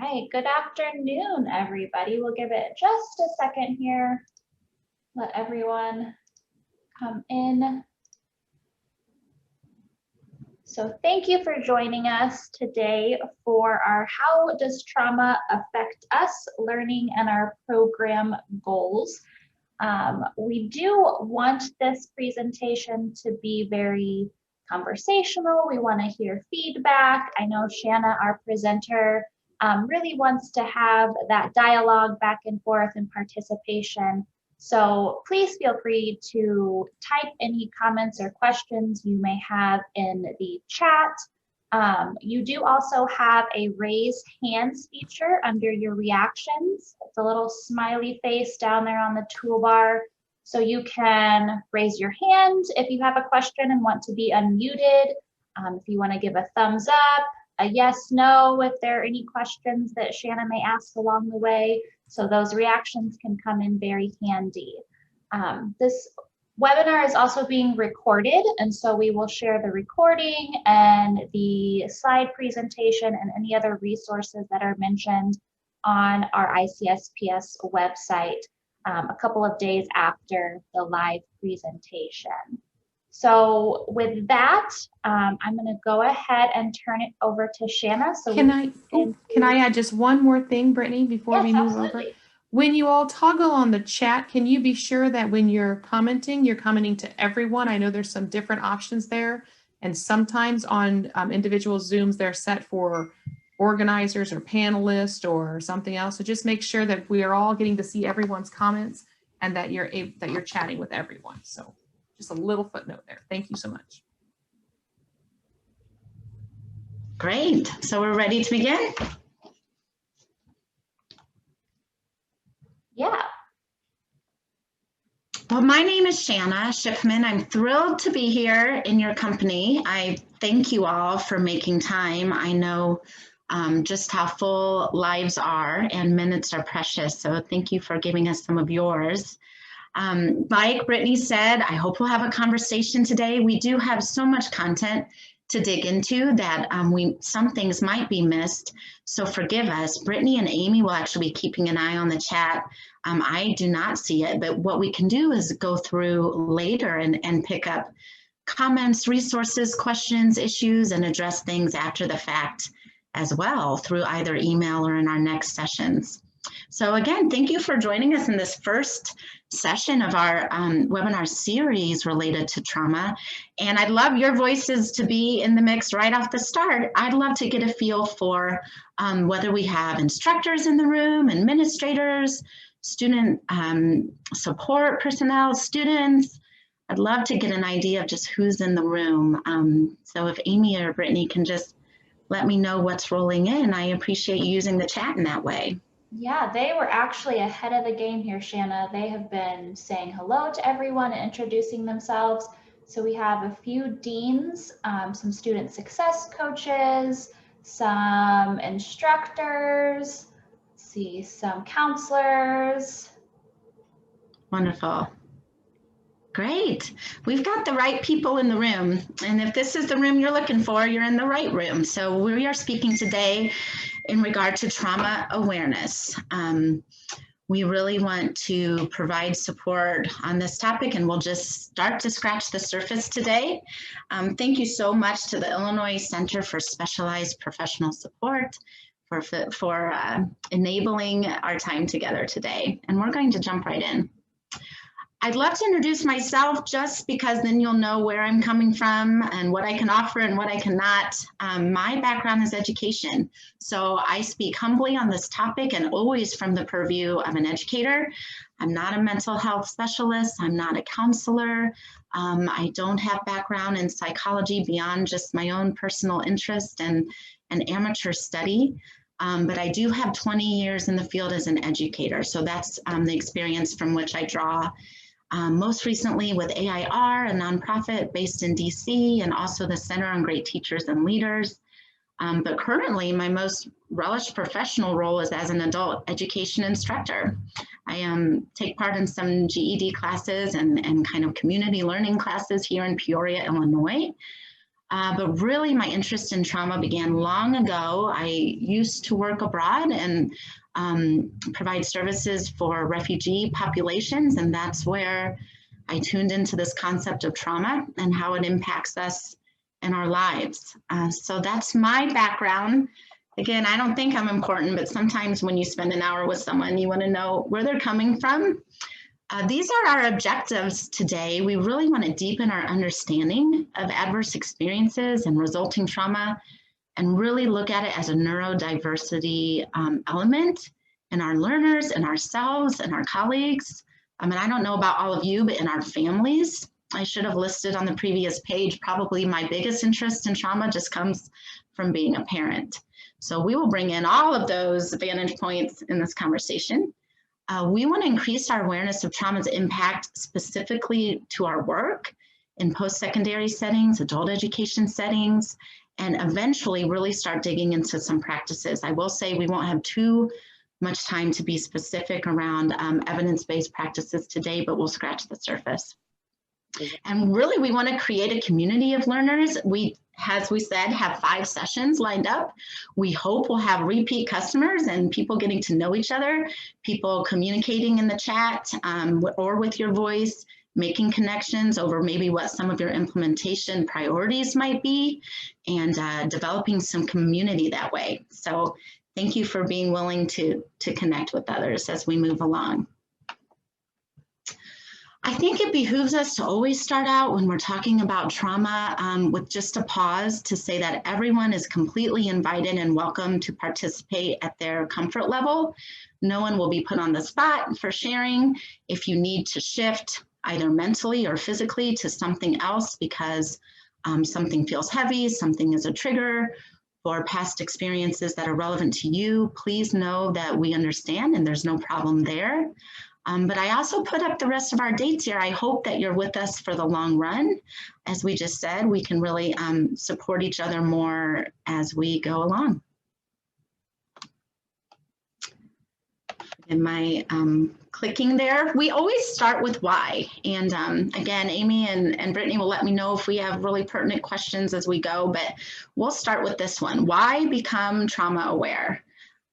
right, good afternoon, everybody. We'll give it just a second here. Let everyone come in. So thank you for joining us today for our How Does Trauma Affect Us? Learning and our program goals. We do want this presentation to be very conversational. We want to hear feedback. I know Shanna, our presenter, really wants to have that dialogue back and forth and participation. So please feel free to type any comments or questions you may have in the chat. You do also have a raise hands feature under your reactions. It's a little smiley face down there on the toolbar. So you can raise your hand if you have a question and want to be unmuted. If you want to give a thumbs up, a yes, no, if there are any questions that Shanna may ask along the way. So those reactions can come in very handy. This webinar is also being recorded, and so we will share the recording and the slide presentation and any other resources that are mentioned on our ICSPS website a couple of days after the live presentation. So with that, I'm going to go ahead and turn it over to Shanna. So can I add just one more thing, Brittany, before we move over? When you all toggle on the chat, can you be sure that when you're commenting to everyone? I know there's some different options there, and sometimes on individual Zooms, they're set for organizers or panelists or something else. So just make sure that we are all getting to see everyone's comments and that you're chatting with everyone. So just a little footnote there. Thank you so much. Great. So we're ready to begin? Yeah. Well, my name is Shanna Schiffman. I'm thrilled to be here in your company. I thank you all for making time. I know just how full lives are and minutes are precious. So thank you for giving us some of yours. Like Brittany said, I hope we'll have a conversation today. We do have so much content to dig into that some things might be missed. So forgive us. Brittany and Amy will actually be keeping an eye on the chat. I do not see it, but what we can do is go through later and pick up comments, resources, questions, issues, and address things after the fact as well through either email or in our next sessions. So again, thank you for joining us in this first session of our webinar series related to trauma. And I'd love your voices to be in the mix right off the start. I'd love to get a feel for whether we have instructors in the room, administrators, student support personnel, students. I'd love to get an idea of just who's in the room. So if Amy or Brittany can just let me know what's rolling in, I appreciate you using the chat in that way. Yeah, they were actually ahead of the game here, Shanna. They have been saying hello to everyone and introducing themselves. So we have a few deans, some student success coaches, some instructors, let's see, some counselors. Wonderful. Great. We've got the right people in the room. And if this is the room you're looking for, you're in the right room. So we are speaking today in regard to trauma awareness. We really want to provide support on this topic, and we'll just start to scratch the surface today. Thank you so much to the Illinois Center for Specialized Professional Support for enabling our time together today. And we're going to jump right in. I'd love to introduce myself just because then you'll know where I'm coming from and what I can offer and what I cannot. My background is education, so I speak humbly on this topic and always from the purview of an educator. I'm not a mental health specialist. I'm not a counselor. I don't have background in psychology beyond just my own personal interest and an amateur study. But I do have 20 years in the field as an educator. So that's the experience from which I draw. Most recently with AIR, a nonprofit based in DC, and also the Center on Great Teachers and Leaders. But currently, my most relished professional role is as an adult education instructor. I take part in some GED classes and kind of community learning classes here in Peoria, Illinois. But really my interest in trauma began long ago. I used to work abroad and provide services for refugee populations, and that's where I tuned into this concept of trauma and how it impacts us in our lives. So that's my background. Again, I don't think I'm important, but sometimes when you spend an hour with someone, you want to know where they're coming from. These are our objectives today. We really want to deepen our understanding of adverse experiences and resulting trauma and really look at it as a neurodiversity element in our learners, in ourselves, and our colleagues. I mean, I don't know about all of you, but in our families. I should have listed on the previous page, probably my biggest interest in trauma just comes from being a parent. So we will bring in all of those vantage points in this conversation. We want to increase our awareness of trauma's impact specifically to our work in post-secondary settings, adult education settings, and eventually really start digging into some practices. I will say we won't have too much time to be specific around evidence-based practices today, but we'll scratch the surface. And really, we want to create a community of learners. We, as we said, have 5 sessions lined up. We hope we'll have repeat customers and people getting to know each other, people communicating in the chat or with your voice, making connections over maybe what some of your implementation priorities might be, and developing some community that way. So thank you for being willing to connect with others as we move along. I think it behooves us to always start out when we're talking about trauma with just a pause to say that everyone is completely invited and welcome to participate at their comfort level. No one will be put on the spot for sharing. If you need to shift either mentally or physically to something else because something feels heavy, something is a trigger, or past experiences that are relevant to you, please know that we understand and there's no problem there. But I also put up the rest of our dates here. I hope that you're with us for the long run. As we just said, we can really support each other more as we go along. In my clicking there, we always start with why. And again, Amy and Brittany will let me know if we have really pertinent questions as we go, but we'll start with this one. Why become trauma aware?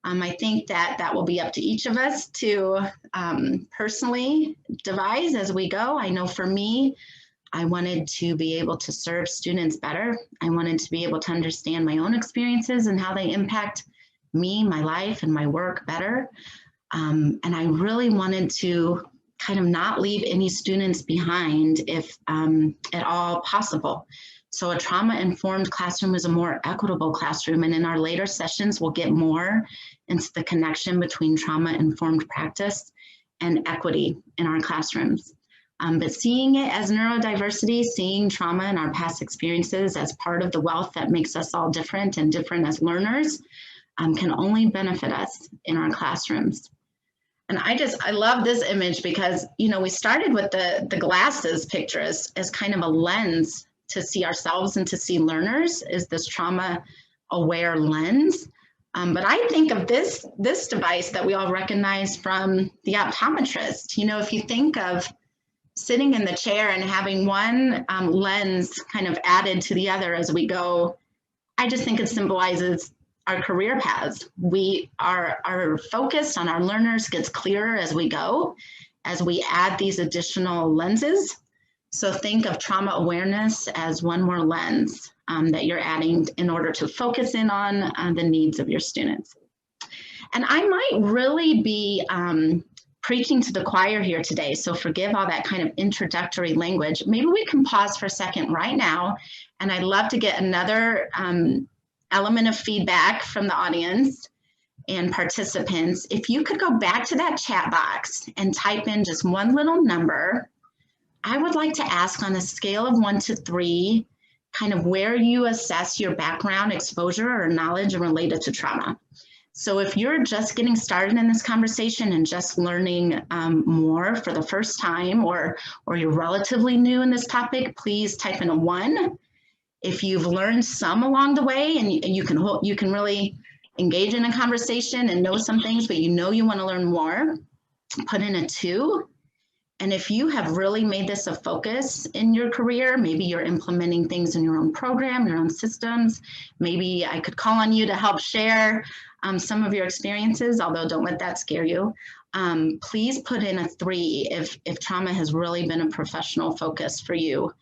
I think that will be up to each of us to personally devise as we go. I know for me, I wanted to be able to serve students better. I wanted to be able to understand my own experiences and how they impact me, my life, and my work better. And I really wanted to kind of not leave any students behind if at all possible. So a trauma-informed classroom is a more equitable classroom, and in our later sessions, we'll get more into the connection between trauma-informed practice and equity in our classrooms. But seeing it as neurodiversity, seeing trauma and our past experiences as part of the wealth that makes us all different and different as learners can only benefit us in our classrooms. And I love this image because, you know, we started with the glasses picture as kind of a lens to see ourselves and to see learners, is this trauma-aware lens. But I think of this device that we all recognize from the optometrist. You know, if you think of sitting in the chair and having one lens kind of added to the other as we go, I just think it symbolizes our career paths. We are focused on our learners gets clearer as we go, as we add these additional lenses. So think of trauma awareness as one more lens that you're adding in order to focus in on the needs of your students. And I might really be preaching to the choir here today, so forgive all that kind of introductory language. Maybe we can pause for a second right now, and I'd love to get another element of feedback from the audience and participants. If you could go back to that chat box and type in just one little number, I would like to ask on a scale of 1 to 3, kind of where you assess your background, exposure, or knowledge related to trauma. So if you're just getting started in this conversation and just learning more for the first time, or you're relatively new in this topic, please type in a 1. If you've learned some along the way and you can really engage in a conversation and know some things, but you know you want to learn more, put in a 2. And if you have really made this a focus in your career, maybe you're implementing things in your own program, your own systems, maybe I could call on you to help share some of your experiences, although don't let that scare you. Please put in a 3 if trauma has really been a professional focus for you.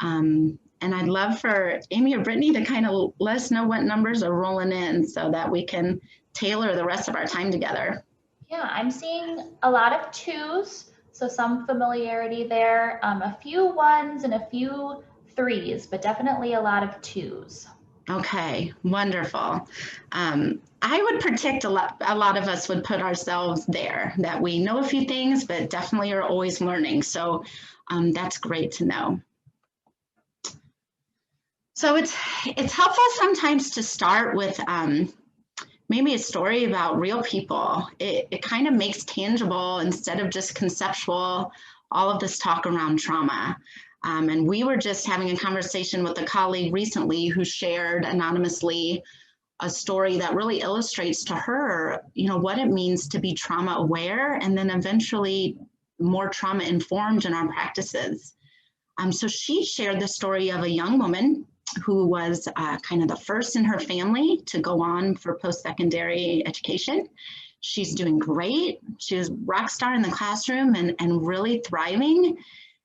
And I'd love for Amy or Brittany to kind of let us know what numbers are rolling in so that we can tailor the rest of our time together. Yeah, I'm seeing a lot of 2s, so some familiarity there, a few 1s and a few 3s, but definitely a lot of 2s. Okay, wonderful. I would predict a lot of us would put ourselves there, that we know a few things, but definitely are always learning. So that's great to know. So it's helpful sometimes to start with maybe a story about real people. It kind of makes tangible instead of just conceptual, all of this talk around trauma. And we were just having a conversation with a colleague recently who shared anonymously a story that really illustrates to her, what it means to be trauma aware and then eventually more trauma informed in our practices. So she shared the story of a young woman who was kind of the first in her family to go on for post-secondary education. She's doing great. She was rock star in the classroom and really thriving.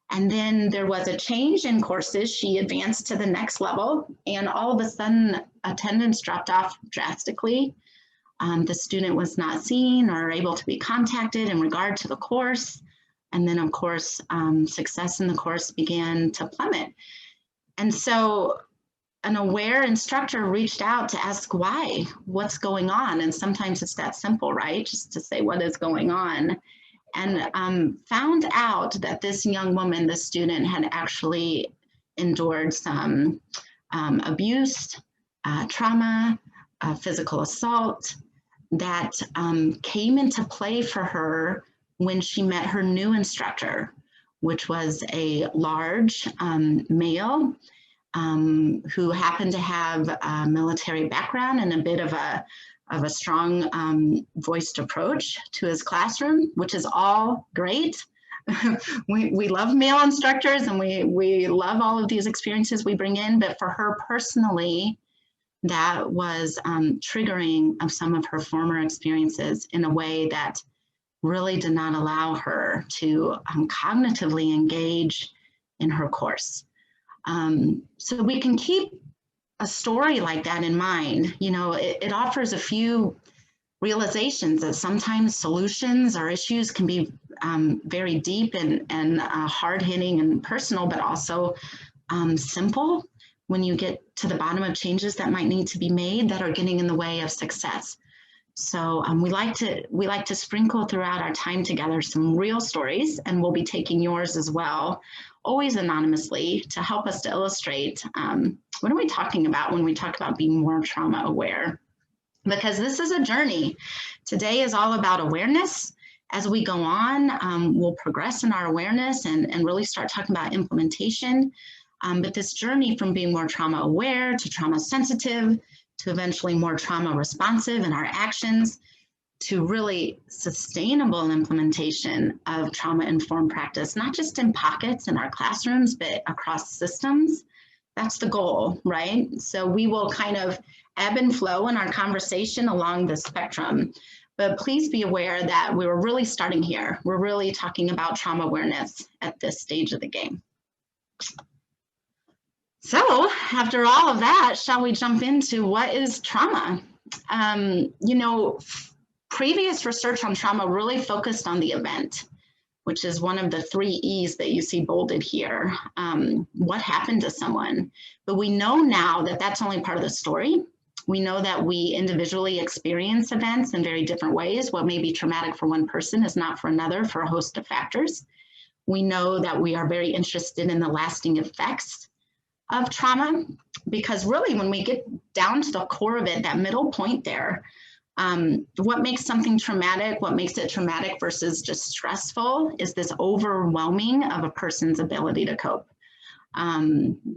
And then there was a change in courses. She advanced to the next level, and all of a sudden attendance dropped off drastically. The student was not seen or able to be contacted in regard to the course. And then, of course, success in the course began to plummet. And so an aware instructor reached out to ask why, what's going on? And sometimes it's that simple, right? Just to say what is going on. And found out that this young woman, this student, had actually endured some abuse, trauma, physical assault that came into play for her when she met her new instructor, which was a large male who happened to have a military background and a bit of a strong voiced approach to his classroom, which is all great. we love male instructors and we love all of these experiences we bring in, but for her personally, that was triggering of some of her former experiences in a way that really did not allow her to cognitively engage in her course. So we can keep a story like that in mind. It offers a few realizations that sometimes solutions or issues can be very deep and hard-hitting and personal, but also simple when you get to the bottom of changes that might need to be made that are getting in the way of success. So we like to sprinkle throughout our time together some real stories, and we'll be taking yours as well, always anonymously, to help us to illustrate what are we talking about when we talk about being more trauma aware. Because this is a journey. Today is all about awareness. As we go on, we'll progress in our awareness and really start talking about implementation. But this journey from being more trauma aware to trauma sensitive, to eventually more trauma responsive in our actions, to really sustainable implementation of trauma-informed practice, not just in pockets in our classrooms, but across systems. That's the goal, right? So we will kind of ebb and flow in our conversation along the spectrum, but please be aware that we were really starting here. We're really talking about trauma awareness at this stage of the game. So after all of that, shall we jump into what is trauma? Previous research on trauma really focused on the event, which is one of the 3 E's that you see bolded here. What happened to someone? But we know now that that's only part of the story. We know that we individually experience events in very different ways. What may be traumatic for one person is not for another for a host of factors. We know that we are very interested in the lasting effects of trauma, because really when we get down to the core of it, that middle point there, what makes something traumatic, what makes it traumatic versus just stressful is this overwhelming of a person's ability to cope,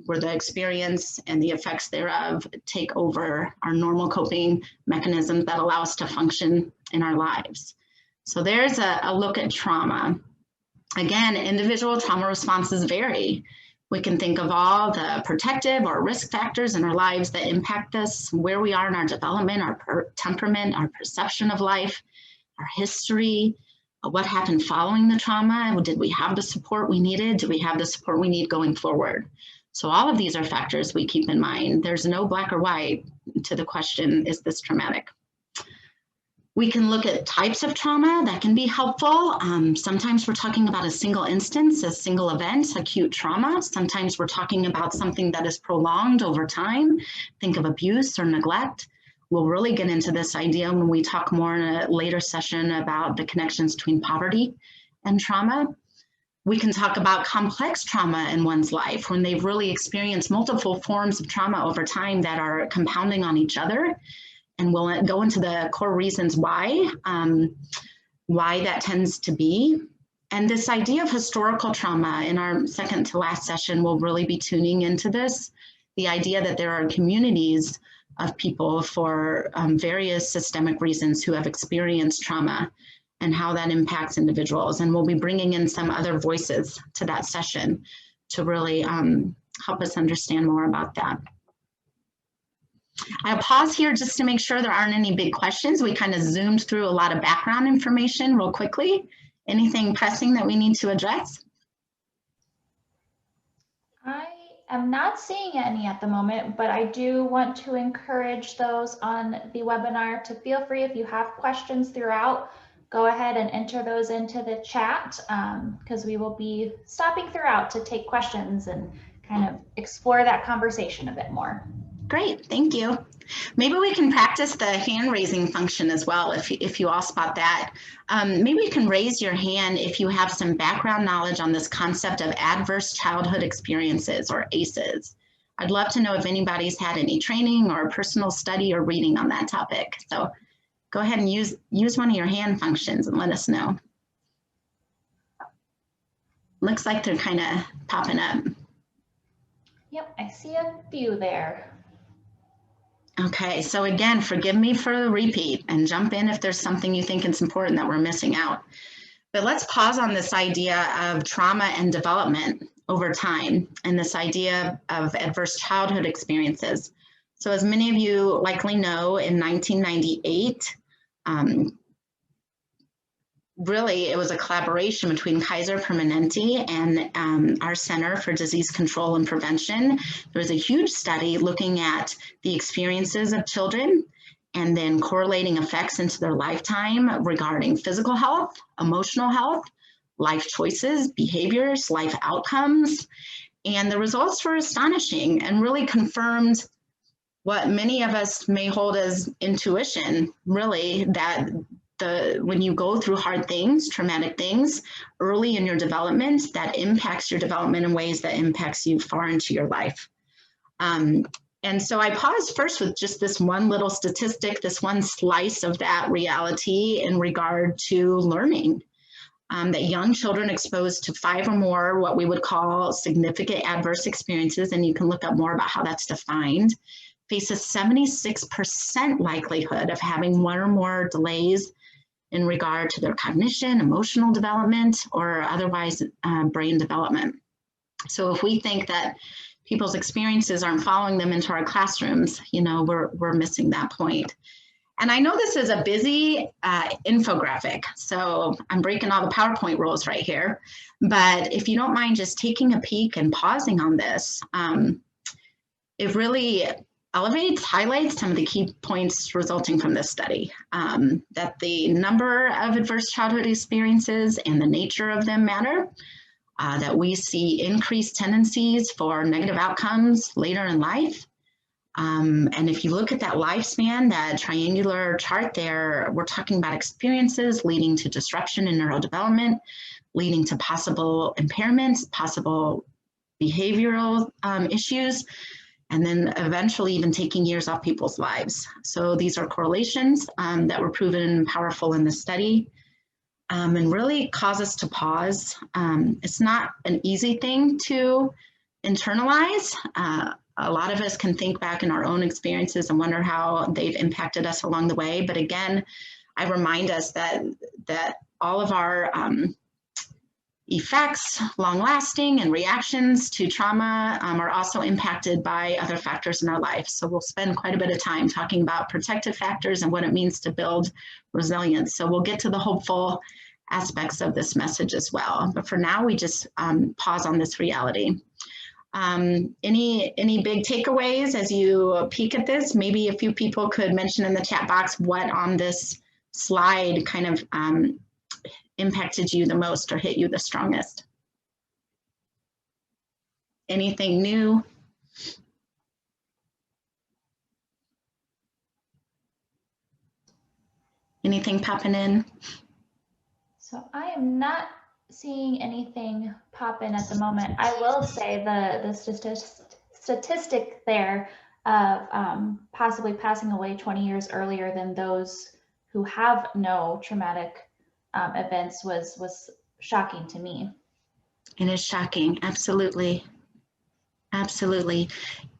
where the experience and the effects thereof take over our normal coping mechanisms that allow us to function in our lives. So there's a look at trauma. Again, individual trauma responses vary. We can think of all the protective or risk factors in our lives that impact us, where we are in our development, our temperament, our perception of life, our history, what happened following the trauma. Did we have the support we needed? Do we have the support we need going forward? So all of these are factors we keep in mind. There's no black or white to the question, is this traumatic? We can look at types of trauma that can be helpful. Sometimes we're talking about a single instance, a single event, acute trauma. Sometimes we're talking about something that is prolonged over time. Think of abuse or neglect. We'll really get into this idea when we talk more in a later session about the connections between poverty and trauma. We can talk about complex trauma in one's life when they've really experienced multiple forms of trauma over time that are compounding on each other. And we'll go into the core reasons why that tends to be. And this idea of historical trauma in our second to last session will really be tuning into this. The idea that there are communities of people for various systemic reasons who have experienced trauma and how that impacts individuals. And we'll be bringing in some other voices to that session to really help us understand more about that. I'll pause here just to make sure there aren't any big questions. We kind of zoomed through a lot of background information real quickly. Anything pressing that we need to address? I am not seeing any at the moment, but I do want to encourage those on the webinar to feel free, if you have questions throughout, go ahead and enter those into the chat, because we will be stopping throughout to take questions and kind of explore that conversation a bit more. Great, thank you. Maybe we can practice the hand raising function as well, if you all spot that. Maybe you can raise your hand if you have some background knowledge on this concept of adverse childhood experiences, or ACEs. I'd love to know if anybody's had any training or personal study or reading on that topic. So go ahead and use one of your hand functions and let us know. Looks like they're kind of popping up. Yep, I see a few there. Okay, so again, forgive me for the repeat and jump in if there's something you think is important that we're missing out. But let's pause on this idea of trauma and development over time and this idea of adverse childhood experiences. So as many of you likely know, in 1998, really, it was a collaboration between Kaiser Permanente and our Center for Disease Control and Prevention. There was a huge study looking at the experiences of children and then correlating effects into their lifetime regarding physical health, emotional health, life choices, behaviors, life outcomes. And the results were astonishing and really confirmed what many of us may hold as intuition, really, that when you go through hard things, traumatic things, early in your development, that impacts your development in ways that impacts you far into your life. And so I paused first with just this one little statistic, this one slice of that reality in regard to learning. That young children exposed to 5 or more what we would call significant adverse experiences, and you can look up more about how that's defined, face a 76% likelihood of having 1 or more delays in regard to their cognition, emotional development, or otherwise brain development. So if we think that people's experiences aren't following them into our classrooms, you know, we're missing that point. And I know this is a busy infographic, so I'm breaking all the PowerPoint rules right here. But if you don't mind just taking a peek and pausing on this, it really highlights some of the key points resulting from this study, that the number of adverse childhood experiences and the nature of them matter, that we see increased tendencies for negative outcomes later in life. And if you look at that lifespan, that triangular chart there, we're talking about experiences leading to disruption in neurodevelopment, leading to possible impairments, possible behavioral issues, and then eventually even taking years off people's lives. So these are correlations that were proven powerful in the study, and really cause us to pause. It's not an easy thing to internalize. A lot of us can think back in our own experiences and wonder how they've impacted us along the way. But again, I remind us that all of our effects, long-lasting, and reactions to trauma are also impacted by other factors in our life. So we'll spend quite a bit of time talking about protective factors and what it means to build resilience. So we'll get to the hopeful aspects of this message as well. But for now, we just pause on this reality. Any big takeaways as you peek at this? Maybe a few people could mention in the chat box what on this slide kind of impacted you the most or hit you the strongest. Anything new? Anything popping in? So I am not seeing anything pop in at the moment. I will say the statistic there of possibly passing away 20 years earlier than those who have no traumatic events was shocking to me. It is shocking, absolutely. Absolutely.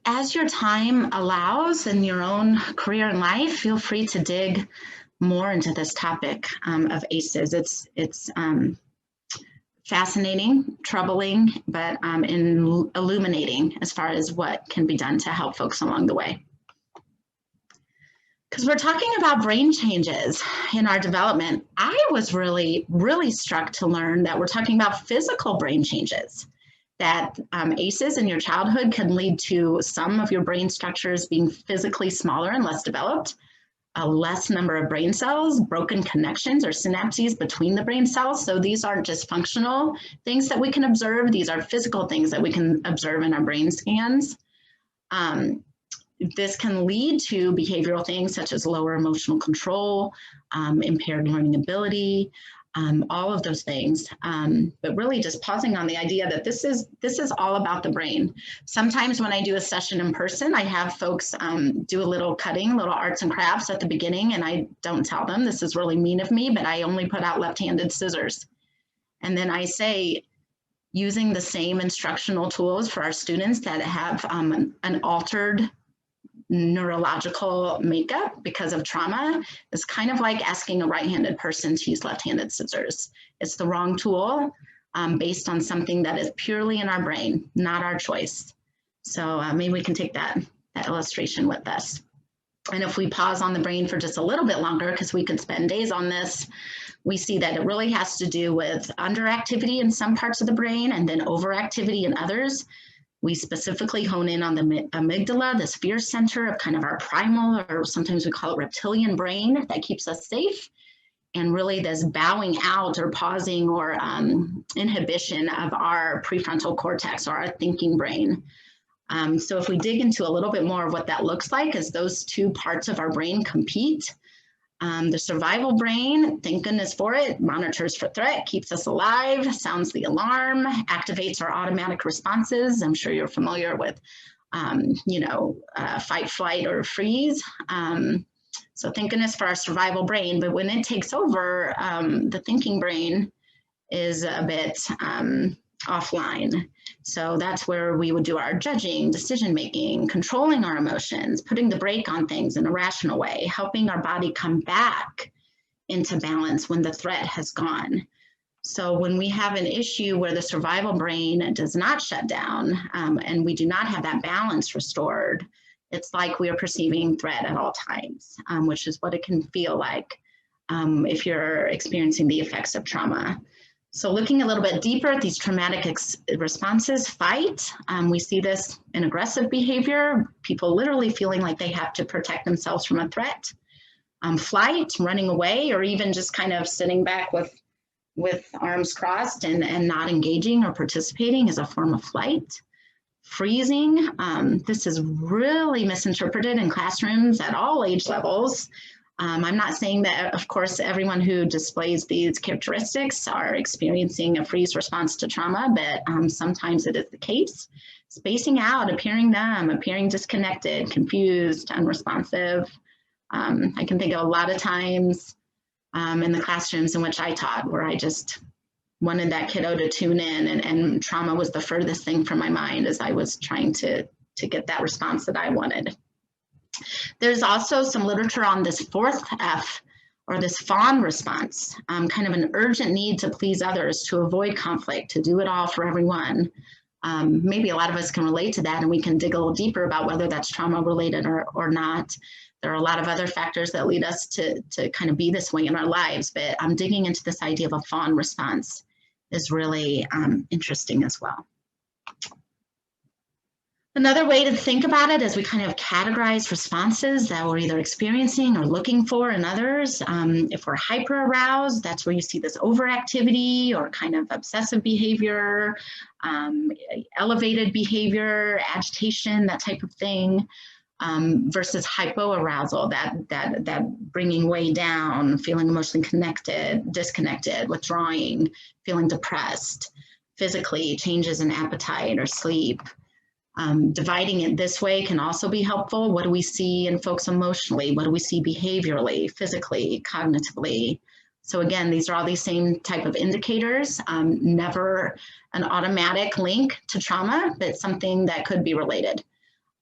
As your time allows in your own career and life, feel free to dig more into this topic of ACEs. It's fascinating, troubling, but illuminating as far as what can be done to help folks along the way. Because we're talking about brain changes in our development, I was really, really struck to learn that we're talking about physical brain changes, that ACEs in your childhood can lead to some of your brain structures being physically smaller and less developed, a less number of brain cells, broken connections or synapses between the brain cells. So these aren't just functional things that we can observe. These are physical things that we can observe in our brain scans. This can lead to behavioral things such as lower emotional control, impaired learning ability, all of those things. But really just pausing on the idea that this is all about the brain. Sometimes when I do a session in person, I have folks do a little cutting, little arts and crafts at the beginning, and I don't tell them, this is really mean of me, but I only put out left-handed scissors. And then I say, using the same instructional tools for our students that have an altered neurological makeup because of trauma is kind of like asking a right-handed person to use left-handed scissors. It's the wrong tool based on something that is purely in our brain, not our choice. So maybe we can take that illustration with us. And if we pause on the brain for just a little bit longer, because we could spend days on this, we see that it really has to do with underactivity in some parts of the brain and then overactivity in others. We specifically hone in on the amygdala, this fear center of kind of our primal, or sometimes we call it reptilian brain that keeps us safe. And really this bowing out or pausing or inhibition of our prefrontal cortex or our thinking brain. So if we dig into a little bit more of what that looks like as those two parts of our brain compete, the survival brain, thank goodness for it, monitors for threat, keeps us alive, sounds the alarm, activates our automatic responses. I'm sure you're familiar with, fight, flight, or freeze. So thank goodness for our survival brain. But when it takes over, the thinking brain is a bit offline. So that's where we would do our judging, decision-making, controlling our emotions, putting the brake on things in a rational way, helping our body come back into balance when the threat has gone. So when we have an issue where the survival brain does not shut down and we do not have that balance restored, it's like we are perceiving threat at all times, which is what it can feel like if you're experiencing the effects of trauma. So looking a little bit deeper at these traumatic responses, fight, we see this in aggressive behavior, people literally feeling like they have to protect themselves from a threat. Flight, running away, or even just kind of sitting back with arms crossed and not engaging or participating is a form of flight. Freezing, this is really misinterpreted in classrooms at all age levels. I'm not saying that, of course, everyone who displays these characteristics are experiencing a freeze response to trauma, but sometimes it is the case. Spacing out, appearing numb, appearing disconnected, confused, unresponsive. I can think of a lot of times in the classrooms in which I taught where I just wanted that kiddo to tune in, and trauma was the furthest thing from my mind as I was trying to get that response that I wanted. There's also some literature on this fourth F, or this fawn response, kind of an urgent need to please others, to avoid conflict, to do it all for everyone. Maybe a lot of us can relate to that, and we can dig a little deeper about whether that's trauma related or not. There are a lot of other factors that lead us to kind of be this way in our lives, but I'm digging into this idea of a fawn response is really interesting as well. Another way to think about it is we kind of categorize responses that we're either experiencing or looking for in others. If we're hyper aroused, that's where you see this overactivity or kind of obsessive behavior, elevated behavior, agitation, that type of thing, versus hypoarousal, that bringing way down, feeling emotionally disconnected, withdrawing, feeling depressed, physically, changes in appetite or sleep. Dividing it this way can also be helpful. What do we see in folks emotionally? What do we see behaviorally, physically, cognitively? So again, these are all these same type of indicators, never an automatic link to trauma, but something that could be related.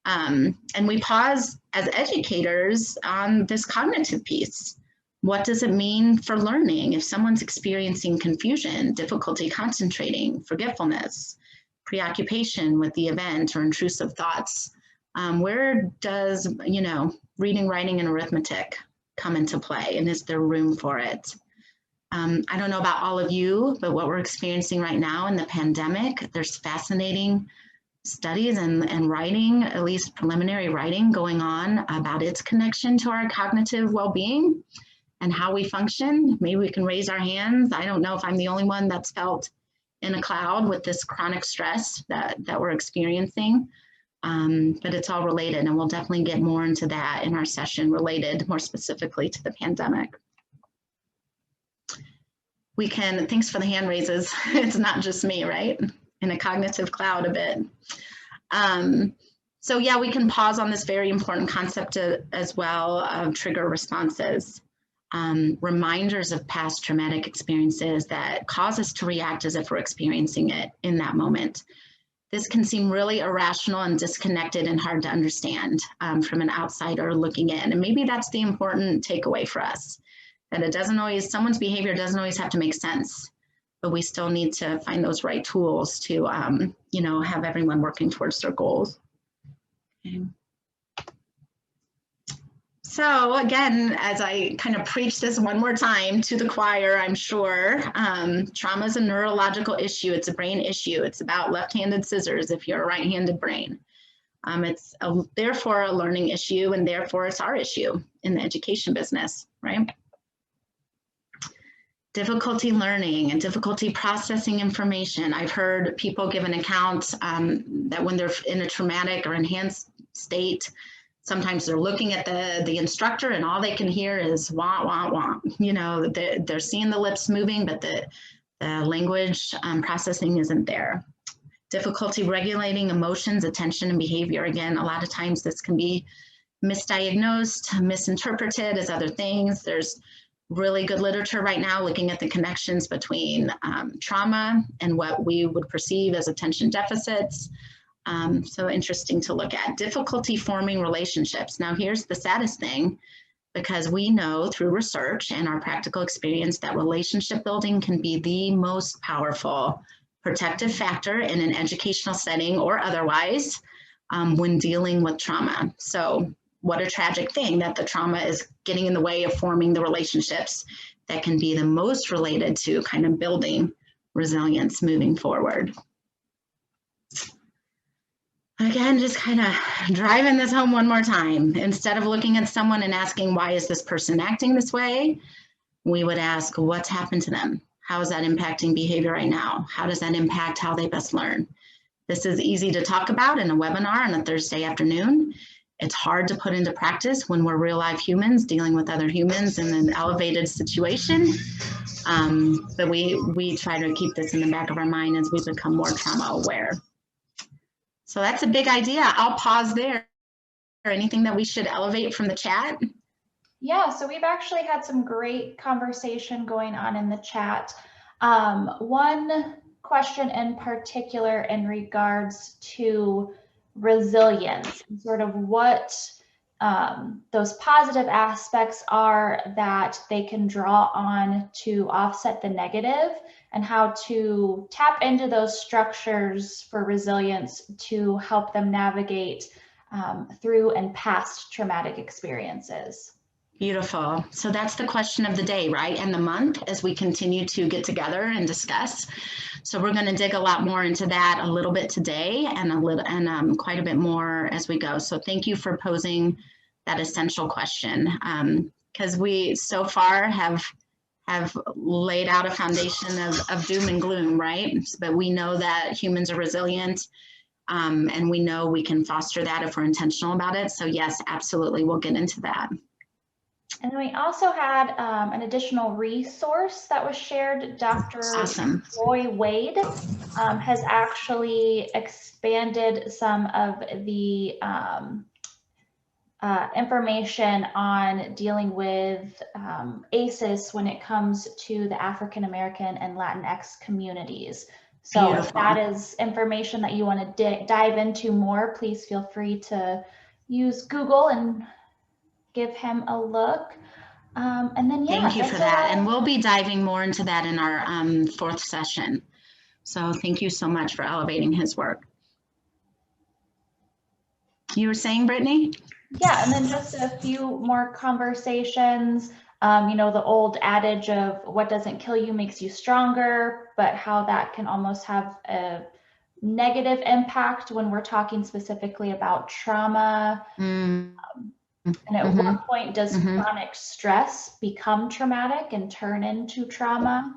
And we pause as educators on this cognitive piece. What does it mean for learning if someone's experiencing confusion, difficulty concentrating, forgetfulness, preoccupation with the event or intrusive thoughts? Where does, reading, writing, and arithmetic come into play, and is there room for it? I don't know about all of you, but what we're experiencing right now in the pandemic, there's fascinating studies and writing, at least preliminary writing going on about its connection to our cognitive well-being and how we function. Maybe we can raise our hands. I don't know if I'm the only one that's felt in a cloud with this chronic stress that we're experiencing, but it's all related, and we'll definitely get more into that in our session related more specifically to the pandemic. Thanks for the hand raises. It's not just me, right? In a cognitive cloud a bit. So yeah, we can pause on this very important concept as well of trigger responses. Reminders of past traumatic experiences that cause us to react as if we're experiencing it in that moment. This can seem really irrational and disconnected and hard to understand from an outsider looking in. And maybe that's the important takeaway for us, that someone's behavior doesn't always have to make sense, but we still need to find those right tools to, have everyone working towards their goals. Okay. So again, as I kind of preach this one more time to the choir, I'm sure, trauma is a neurological issue. It's a brain issue. It's about left-handed scissors if you're a right-handed brain. It's therefore a learning issue, and therefore it's our issue in the education business, right? Difficulty learning and difficulty processing information. I've heard people give an account that when they're in a traumatic or enhanced state, sometimes they're looking at the instructor and all they can hear is wah, wah, wah. They're seeing the lips moving, but the language processing isn't there. Difficulty regulating emotions, attention, and behavior. Again, a lot of times this can be misdiagnosed, misinterpreted as other things. There's really good literature right now looking at the connections between trauma and what we would perceive as attention deficits. So interesting to look at. Difficulty forming relationships. Now here's the saddest thing, because we know through research and our practical experience that relationship building can be the most powerful protective factor in an educational setting or otherwise when dealing with trauma. So what a tragic thing that the trauma is getting in the way of forming the relationships that can be the most related to kind of building resilience moving forward. Again, just kind of driving this home one more time. Instead of looking at someone and asking, why is this person acting this way? We would ask, what's happened to them? How is that impacting behavior right now? How does that impact how they best learn? This is easy to talk about in a webinar on a Thursday afternoon. It's hard to put into practice when we're real life humans dealing with other humans in an elevated situation. But we try to keep this in the back of our mind as we become more trauma aware. So that's a big idea. I'll pause there. Anything that we should elevate from the chat? Yeah, so we've actually had some great conversation going on in the chat. One question in particular in regards to resilience, sort of what those positive aspects are that they can draw on to offset the negative, and how to tap into those structures for resilience to help them navigate through and past traumatic experiences. Beautiful. So that's the question of the day, right? And the month as we continue to get together and discuss. So we're going to dig a lot more into that a little bit today, and quite a bit more as we go. So thank you for posing that essential question, because we so far have laid out a foundation of doom and gloom, right? But we know that humans are resilient, and we know we can foster that if we're intentional about it. So yes, absolutely, we'll get into that. And then we also had an additional resource that was shared. Dr. Awesome. Roy Wade has actually expanded some of the information on dealing with ACEs when it comes to the African American and Latinx communities. So Beautiful. If that is information that you want to dive into more, please feel free to use Google and give him a look. And then, yeah. Thank you for that. And we'll be diving more into that in our fourth session. So thank you so much for elevating his work. You were saying, Brittany? Yeah, and then just a few more conversations. You know, the old adage of what doesn't kill you makes you stronger, but how that can almost have a negative impact when we're talking specifically about trauma. And at what point does chronic stress become traumatic and turn into trauma?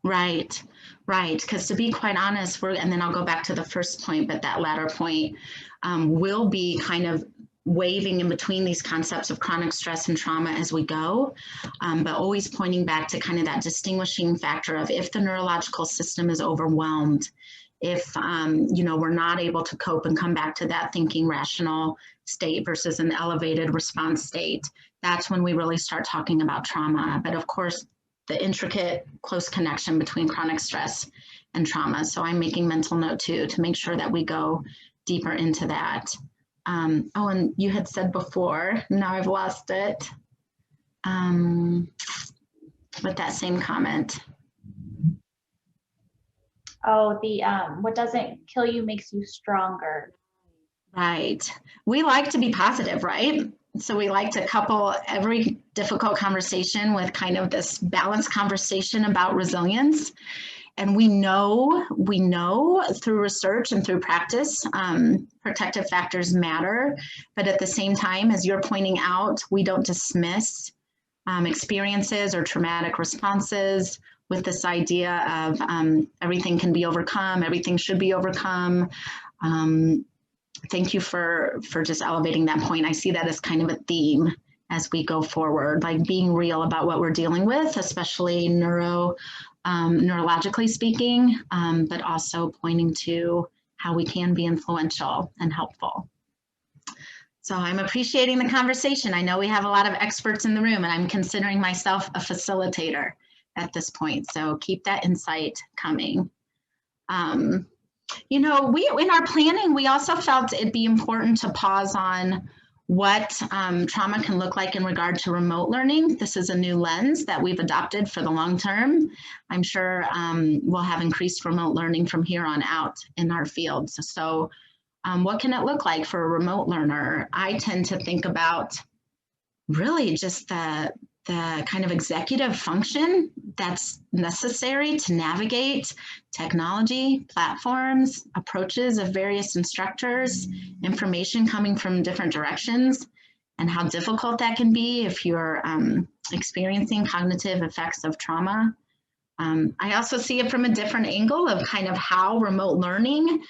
Right, right. Because to be quite honest, and then I'll go back to the first point, but that latter point will be kind of waving in between these concepts of chronic stress and trauma as we go, but always pointing back to kind of that distinguishing factor of if the neurological system is overwhelmed, if you know, we're not able to cope and come back to that thinking rational state versus an elevated response state, that's when we really start talking about trauma. But of course, the intricate close connection between chronic stress and trauma. So I'm making mental note too, to make sure that we go deeper into that. Oh, and you had said before, now I've lost it, with that same comment. Oh, the what doesn't kill you makes you stronger. Right. We like to be positive, right? So we like to couple every difficult conversation with kind of this balanced conversation about resilience. And we know through research and through practice, protective factors matter. But at the same time, as you're pointing out, we don't dismiss experiences or traumatic responses with this idea of everything can be overcome, everything should be overcome. Thank you for just elevating that point. I see that as kind of a theme as we go forward, like being real about what we're dealing with, especially neurologically speaking, but also pointing to how we can be influential and helpful. So I'm appreciating the conversation. I know we have a lot of experts in the room, and I'm considering myself a facilitator at this point. So keep that insight coming. You know, in our planning, we also felt it'd be important to pause on what trauma can look like in regard to remote learning. This is a new lens that we've adopted for the long term. I'm sure we'll have increased remote learning from here on out in our fields. So what can it look like for a remote learner? I tend to think about really just the kind of executive function that's necessary to navigate technology, platforms, approaches of various instructors, information coming from different directions, and how difficult that can be if you're experiencing cognitive effects of trauma. I also see it from a different angle of kind of how remote learning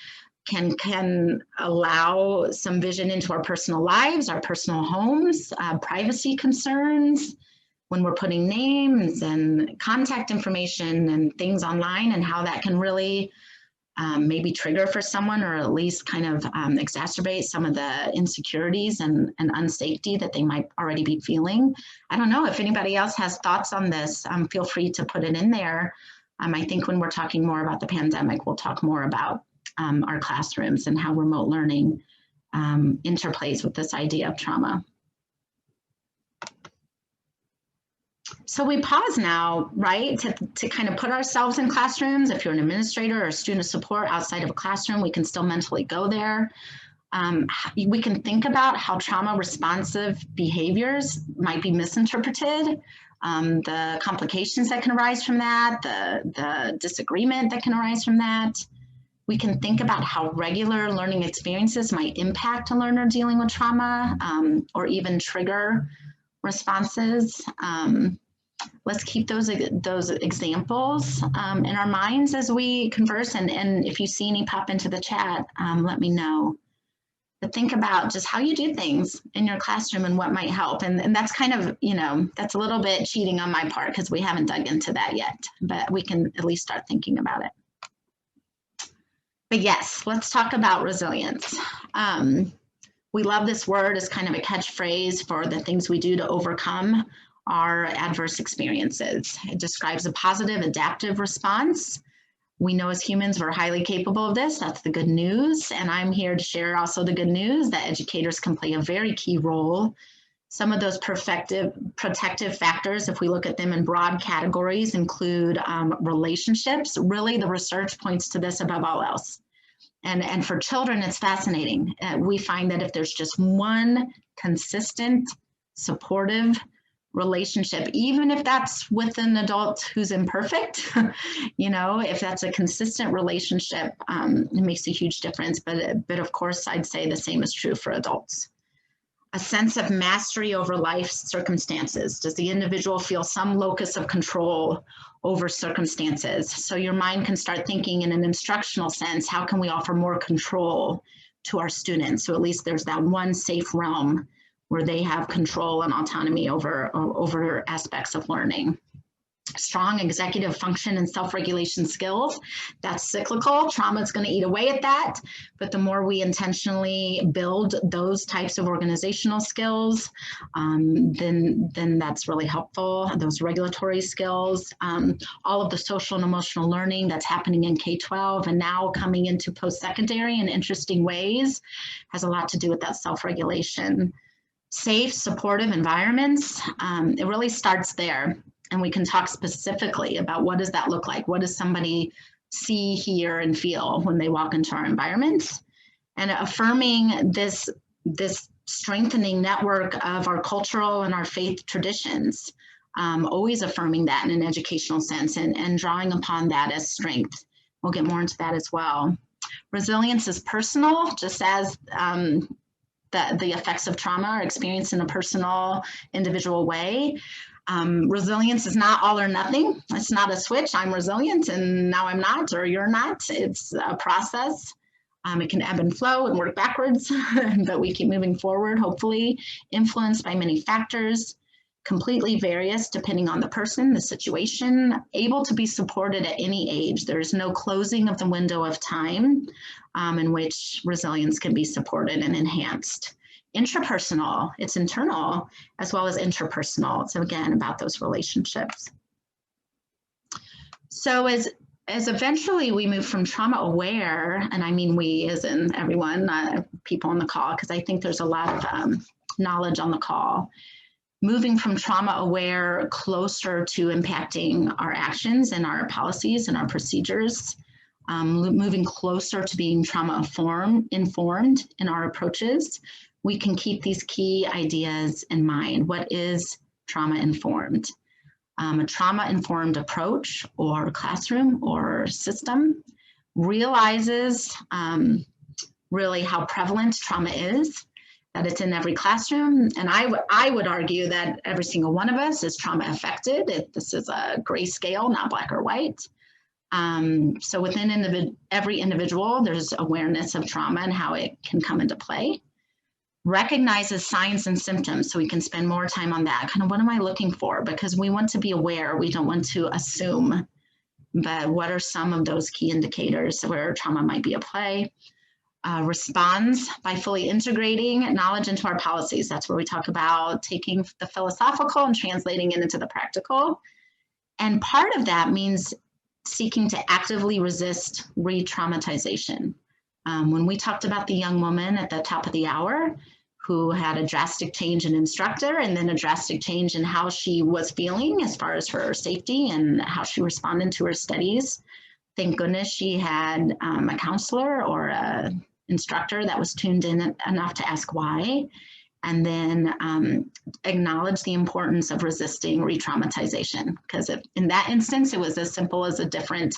can allow some vision into our personal lives, our personal homes, privacy concerns, when we're putting names and contact information and things online, and how that can really maybe trigger for someone, or at least kind of exacerbate some of the insecurities and unsafety that they might already be feeling. I don't know if anybody else has thoughts on this. Feel free to put it in there. I think when we're talking more about the pandemic, we'll talk more about our classrooms and how remote learning interplays with this idea of trauma. So we pause now, right, to kind of put ourselves in classrooms. If you're an administrator or student support outside of a classroom, we can still mentally go there. We can think about how trauma responsive behaviors might be misinterpreted, the complications that can arise from that, the disagreement that can arise from that. We can think about how regular learning experiences might impact a learner dealing with trauma, or even trigger responses. Let's keep those examples in our minds as we converse, and if you see any pop into the chat, let me know. But think about just how you do things in your classroom and what might help. And that's kind of, that's a little bit cheating on my part because we haven't dug into that yet, but we can at least start thinking about it. But yes, let's talk about resilience. We love this word as kind of a catchphrase for the things we do to overcome our adverse experiences. It describes a positive adaptive response. We know as humans we're highly capable of this. That's the good news. And I'm here to share also the good news that educators can play a very key role. Some of those protective factors, if we look at them in broad categories, include relationships. Really, the research points to this above all else. And for children, it's fascinating. We find that if there's just one consistent, supportive relationship, even if that's with an adult who's imperfect, if that's a consistent relationship, it makes a huge difference. But of course, I'd say the same is true for adults. A sense of mastery over life's circumstances. Does the individual feel some locus of control over circumstances? So your mind can start thinking in an instructional sense, how can we offer more control to our students? So at least there's that one safe realm where they have control and autonomy over aspects of learning. Strong executive function and self-regulation skills, that's cyclical. Trauma is going to eat away at that, but the more we intentionally build those types of organizational skills, then that's really helpful. Those regulatory skills, all of the social and emotional learning that's happening in K-12 and now coming into post-secondary in interesting ways has a lot to do with that self-regulation. Safe, supportive environments, it really starts there. And we can talk specifically about what does that look like? What does somebody see, hear, and feel when they walk into our environments? And affirming this strengthening network of our cultural and our faith traditions, always affirming that in an educational sense and drawing upon that as strength. We'll get more into that as well. Resilience is personal, just as the effects of trauma are experienced in a personal, individual way. Resilience is not all or nothing. It's not a switch. I'm resilient and now I'm not, or you're not. It's a process. It can ebb and flow and work backwards, but we keep moving forward, hopefully, influenced by many factors, completely various depending on the person, the situation, able to be supported at any age. There's no closing of the window of time in which resilience can be supported and enhanced. Intrapersonal, it's internal as well as interpersonal. So again, about those relationships. So as eventually we move from trauma aware, and I mean we as in everyone, people on the call, because I think there's a lot of knowledge on the call, moving from trauma aware closer to impacting our actions and our policies and our procedures, moving closer to being trauma informed in our approaches, we can keep these key ideas in mind. What is trauma informed? A trauma-informed approach or classroom or system realizes really how prevalent trauma is, that it's in every classroom. And I would argue that every single one of us is trauma affected. This is a gray scale, not black or white. So within every individual, there's awareness of trauma and how it can come into play. Recognizes signs and symptoms, so we can spend more time on that. Kind of what am I looking for? Because we want to be aware, we don't want to assume, but what are some of those key indicators where trauma might be at play? Responds by fully integrating knowledge into our policies. That's where we talk about taking the philosophical and translating it into the practical. And part of that means seeking to actively resist re-traumatization. When we talked about the young woman at the top of the hour who had a drastic change in instructor and then a drastic change in how she was feeling as far as her safety and how she responded to her studies, thank goodness she had a counselor or an instructor that was tuned in enough to ask why, and then acknowledge the importance of resisting re-traumatization, because in that instance, it was as simple as a different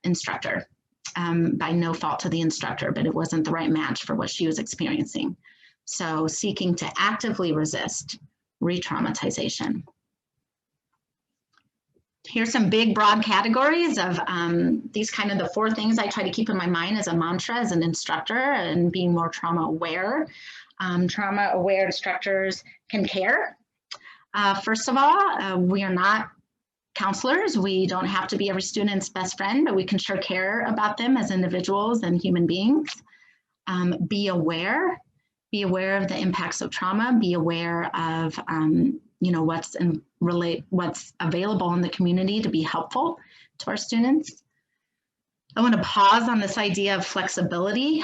instructor, by no fault to the instructor, but it wasn't the right match for what she was experiencing. So seeking to actively resist re-traumatization. Here's some big broad categories of these kind of the 4 things I try to keep in my mind as a mantra as an instructor and being more trauma aware. Trauma aware instructors can care. First of all, we are not counselors. We don't have to be every student's best friend, but we can sure care about them as individuals and human beings. Be aware of the impacts of trauma, be aware of what's available in the community to be helpful to our students. I want to pause on this idea of flexibility.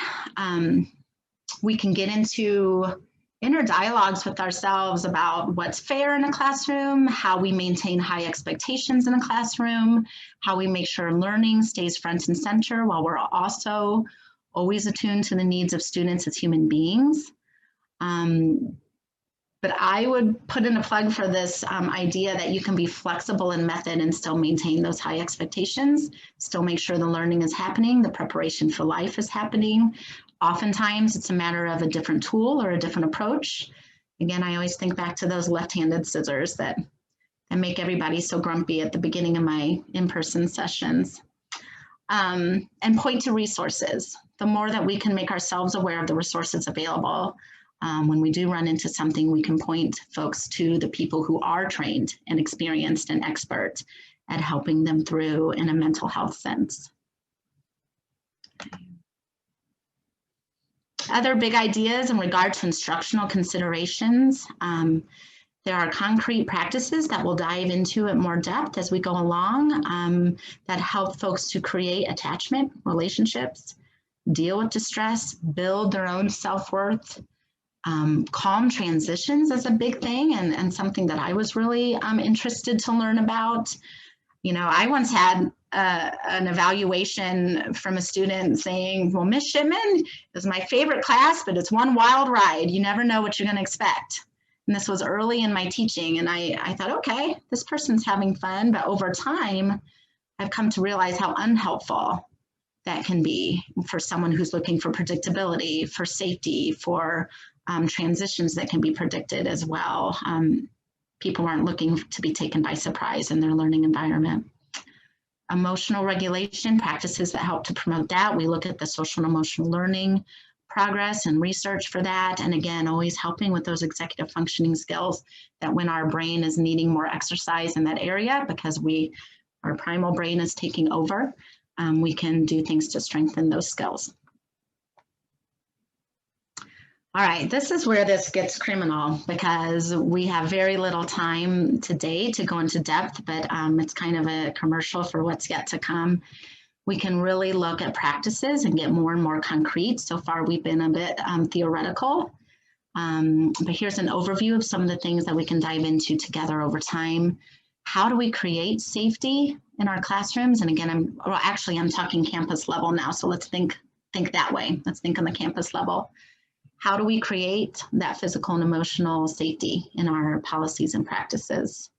We can get into inner dialogues with ourselves about what's fair in a classroom, how we maintain high expectations in a classroom, how we make sure learning stays front and center while we're also always attuned to the needs of students as human beings. But I would put in a plug for this idea that you can be flexible in method and still maintain those high expectations, still make sure the learning is happening, the preparation for life is happening. Oftentimes it's a matter of a different tool or a different approach. Again, I always think back to those left-handed scissors that make everybody so grumpy at the beginning of my in-person sessions. And point to resources. The more that we can make ourselves aware of the resources available, when we do run into something, we can point folks to the people who are trained and experienced and expert at helping them through in a mental health sense. Other big ideas in regard to instructional considerations. There are concrete practices that we'll dive into at more depth as we go along that help folks to create attachment relationships, deal with distress, build their own self-worth. Calm transitions is a big thing and something that I was really interested to learn about. You know, I once had an evaluation from a student saying, well, Miss Shipman is my favorite class, but it's one wild ride. You never know what you're going to expect. And this was early in my teaching. And I thought, okay, this person's having fun. But over time, I've come to realize how unhelpful that can be for someone who's looking for predictability, for safety, for transitions that can be predicted as well. People aren't looking to be taken by surprise in their learning environment. Emotional regulation, practices that help to promote that. We look at the social and emotional learning progress and research for that. And again, always helping with those executive functioning skills that when our brain is needing more exercise in that area because our primal brain is taking over, we can do things to strengthen those skills. All right, this is where this gets criminal because we have very little time today to go into depth, but it's kind of a commercial for what's yet to come. We can really look at practices and get more and more concrete. So far, we've been a bit theoretical, but here's an overview of some of the things that we can dive into together over time. How do we create safety in our classrooms? And again, I'm talking campus level now, so let's think that way. Let's think on the campus level. How do we create that physical and emotional safety in our policies and practices?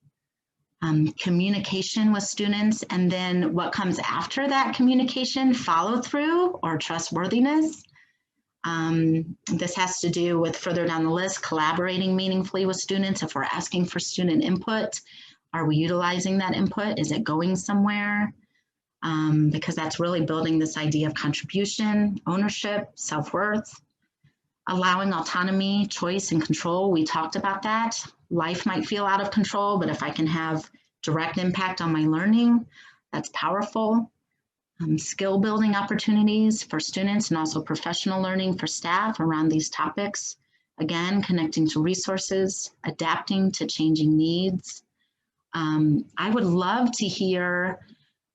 Communication with students, and then what comes after that communication, follow through or trustworthiness. This has to do with further down the list, collaborating meaningfully with students. If we're asking for student input, are we utilizing that input? Is it going somewhere? Because that's really building this idea of contribution, ownership, self-worth. Allowing autonomy, choice, and control. We talked about that. Life might feel out of control, but if I can have direct impact on my learning, that's powerful. Skill building opportunities for students and also professional learning for staff around these topics. Again, connecting to resources, adapting to changing needs. I would love to hear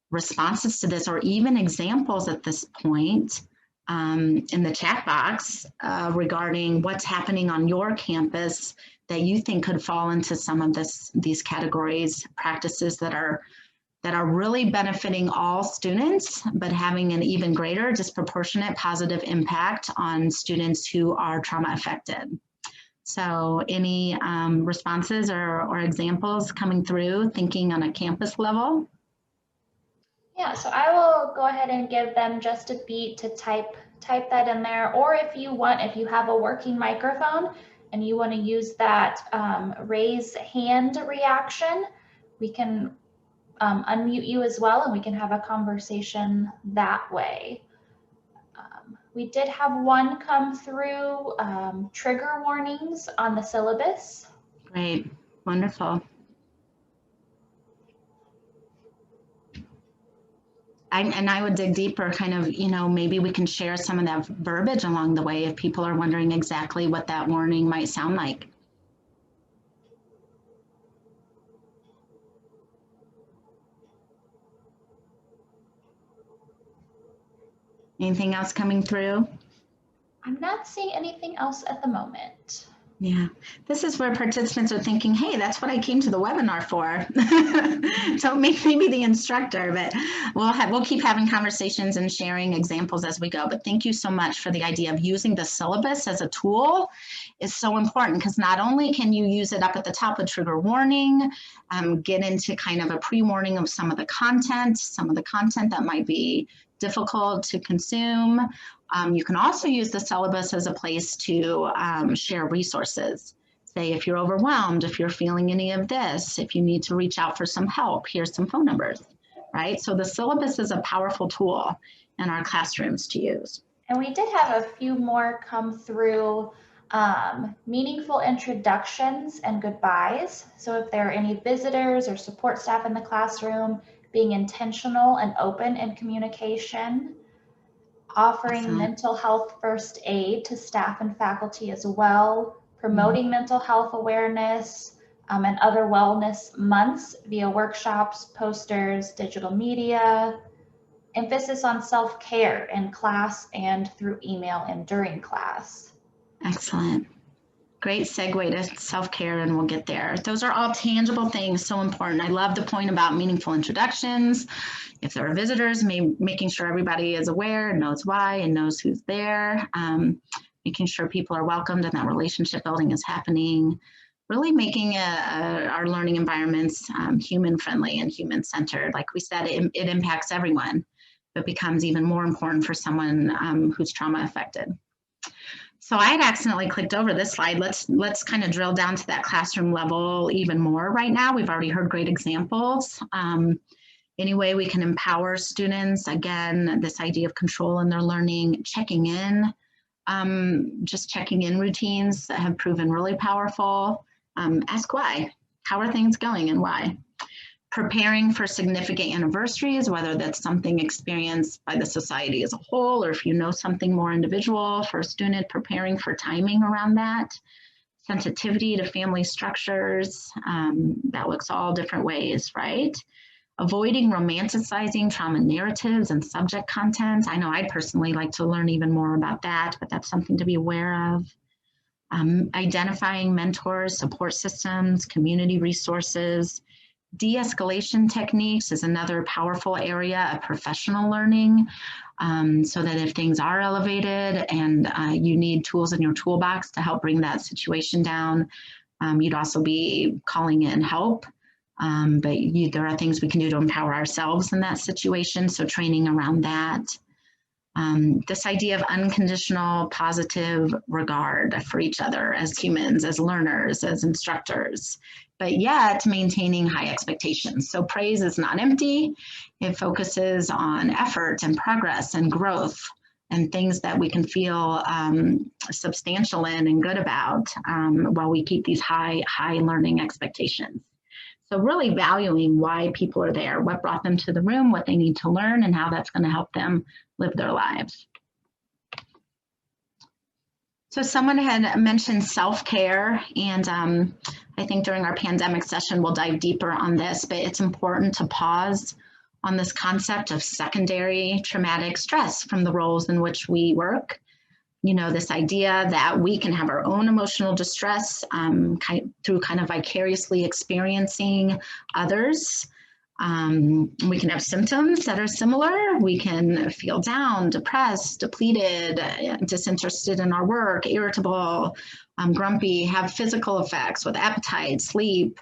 responses to this or even examples at this point in the chat box regarding what's happening on your campus that you think could fall into some of these categories, practices that are really benefiting all students, but having an even greater disproportionate positive impact on students who are trauma affected. So any responses or examples coming through, thinking on a campus level? Yeah, so I will go ahead and give them just a beat to type that in there. Or if you want, if you have a working microphone and you want to use that raise hand reaction, we can unmute you as well, and we can have a conversation that way. We did have one come through, trigger warnings on the syllabus. Great, wonderful. And I would dig deeper, kind of, you know, maybe we can share some of that verbiage along the way if people are wondering exactly what that warning might sound like. Anything else coming through? I'm not seeing anything else at the moment. Yeah, this is where participants are thinking, hey, that's what I came to the webinar for. So maybe the instructor, but we'll keep having conversations and sharing examples as we go. But thank you so much for the idea of using the syllabus as a tool is so important, because not only can you use it up at the top with trigger warning, get into kind of a pre-warning of some of the content that might be difficult to consume. You can also use the syllabus as a place to share resources. Say if you're overwhelmed, if you're feeling any of this, if you need to reach out for some help, here's some phone numbers, right? So the syllabus is a powerful tool in our classrooms to use. And we did have a few more come through, meaningful introductions and goodbyes. So if there are any visitors or support staff in the classroom, being intentional and open in communication, offering mental health first aid to staff and faculty as well, promoting mental health awareness and other wellness months via workshops, posters, digital media, emphasis on self-care in class and through email and during class. Excellent. Great segue to self-care, and we'll get there. Those are all tangible things, so important. I love the point about meaningful introductions. If there are visitors, making sure everybody is aware and knows why and knows who's there, making sure people are welcomed and that relationship building is happening, really making our learning environments human-friendly and human-centered. Like we said, it impacts everyone, but becomes even more important for someone who's trauma-affected. So I had accidentally clicked over this slide. Let's kind of drill down to that classroom level even more right now. We've already heard great examples. Any way we can empower students, again, this idea of control in their learning, checking in, just checking in routines that have proven really powerful. Ask why, how are things going and why? Preparing for significant anniversaries, whether that's something experienced by the society as a whole, or if you know something more individual for a student, preparing for timing around that. Sensitivity to family structures, that looks all different ways, right? Avoiding romanticizing trauma narratives and subject content. I know I'd personally like to learn even more about that, but that's something to be aware of. Identifying mentors, support systems, community resources. De-escalation techniques is another powerful area of professional learning, so that if things are elevated and you need tools in your toolbox to help bring that situation down, you'd also be calling in help. But there are things we can do to empower ourselves in that situation, so training around that. This idea of unconditional positive regard for each other as humans, as learners, as instructors, but yet maintaining high expectations. So praise is not empty. It focuses on effort and progress and growth and things that we can feel substantial in and good about while we keep these high learning expectations. So really valuing why people are there, what brought them to the room, what they need to learn, and how that's going to help them live their lives. So someone had mentioned self-care, and I think during our pandemic session, we'll dive deeper on this, but it's important to pause on this concept of secondary traumatic stress from the roles in which we work. You know, this idea that we can have our own emotional distress through kind of vicariously experiencing others. We can have symptoms that are similar. We can feel down, depressed, depleted, disinterested in our work, irritable, grumpy, have physical effects with appetite, sleep,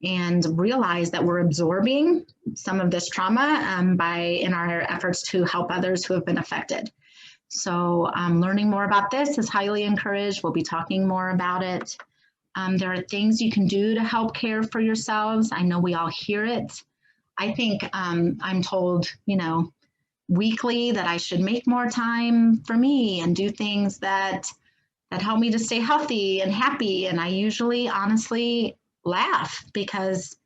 and realize that we're absorbing some of this trauma in our efforts to help others who have been affected. So learning more about this is highly encouraged. We'll be talking more about it. There are things you can do to help care for yourselves. I know we all hear it. I think I'm told, you know, weekly that I should make more time for me and do things that help me to stay healthy and happy. And I usually honestly laugh because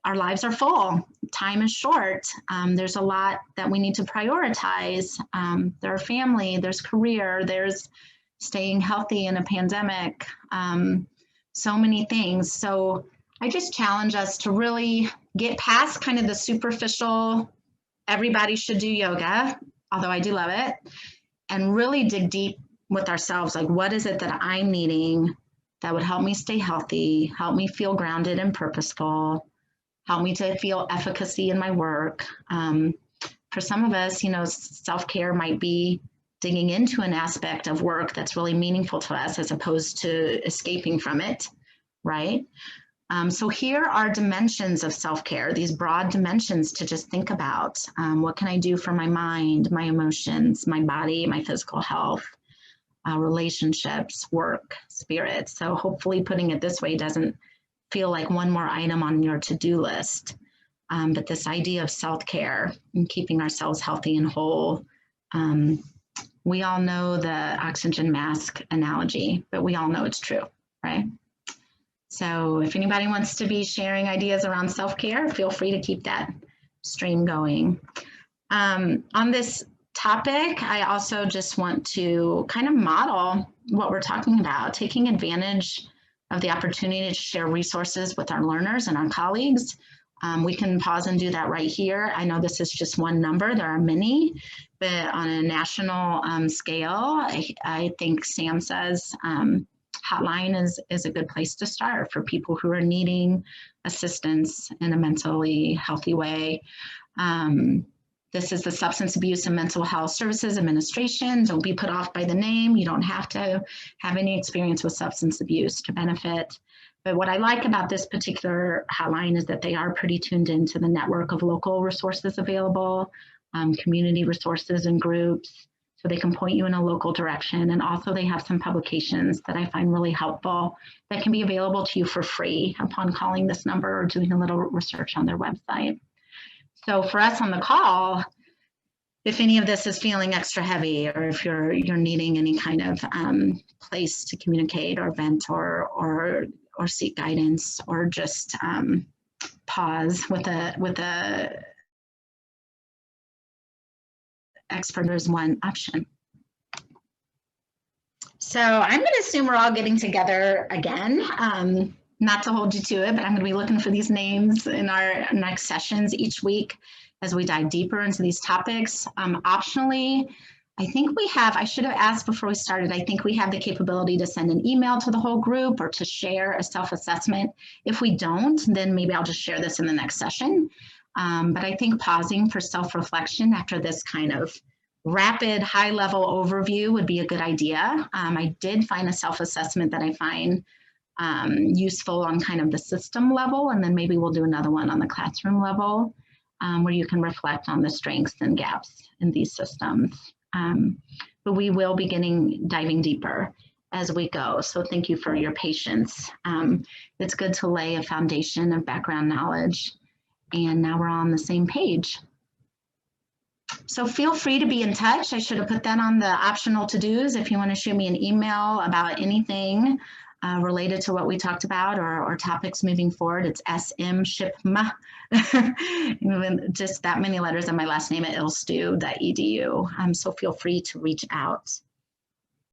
our lives are full. Time is short. There's a lot that we need to prioritize. There's family, there's career, there's staying healthy in a pandemic, so many things. So I just challenge us to really get past kind of the superficial, everybody should do yoga, although I do love it, and really dig deep with ourselves. Like, what is it that I'm needing that would help me stay healthy, help me feel grounded and purposeful, help me to feel efficacy in my work. For some of us, you know, self-care might be digging into an aspect of work that's really meaningful to us as opposed to escaping from it, right? So here are dimensions of self-care, these broad dimensions to just think about. What can I do for my mind, my emotions, my body, my physical health, relationships, work, spirit. So hopefully putting it this way doesn't feel like one more item on your to-do list. But this idea of self-care and keeping ourselves healthy and whole. We all know the oxygen mask analogy, but we all know it's true, right? So if anybody wants to be sharing ideas around self-care, feel free to keep that stream going. On this topic, I also just want to kind of model what we're talking about, taking advantage of the opportunity to share resources with our learners and our colleagues. We can pause and do that right here. I know this is just one number, there are many, but on a national scale, I think Sam says hotline is a good place to start for people who are needing assistance in a mentally healthy way. This is the Substance Abuse and Mental Health Services Administration. Don't be put off by the name. You don't have to have any experience with substance abuse to benefit. But what I like about this particular hotline is that they are pretty tuned into the network of local resources available, community resources and groups, so they can point you in a local direction. And also they have some publications that I find really helpful that can be available to you for free upon calling this number or doing a little research on their website. So for us on the call, if any of this is feeling extra heavy, or if you're needing any kind of place to communicate or vent or seek guidance, or just pause with a expert, there's one option. So I'm going to assume we're all getting together again. Not to hold you to it, but I'm going to be looking for these names in our next sessions each week as we dive deeper into these topics. Optionally, I think we have, I should have asked before we started, I think we have the capability to send an email to the whole group or to share a self-assessment. If we don't, then maybe I'll just share this in the next session. But I think pausing for self-reflection after this kind of rapid high-level overview would be a good idea. I did find a self-assessment that I find useful on kind of the system level, and then maybe we'll do another one on the classroom level where you can reflect on the strengths and gaps in these systems. But we will be diving deeper as we go. So thank you for your patience. It's good to lay a foundation of background knowledge, and now we're all on the same page. So feel free to be in touch. I should have put that on the optional to-dos. If you want to shoot me an email about anything related to what we talked about or topics moving forward, it's smshipma, just that many letters in my last name at ilstu.edu. So feel free to reach out.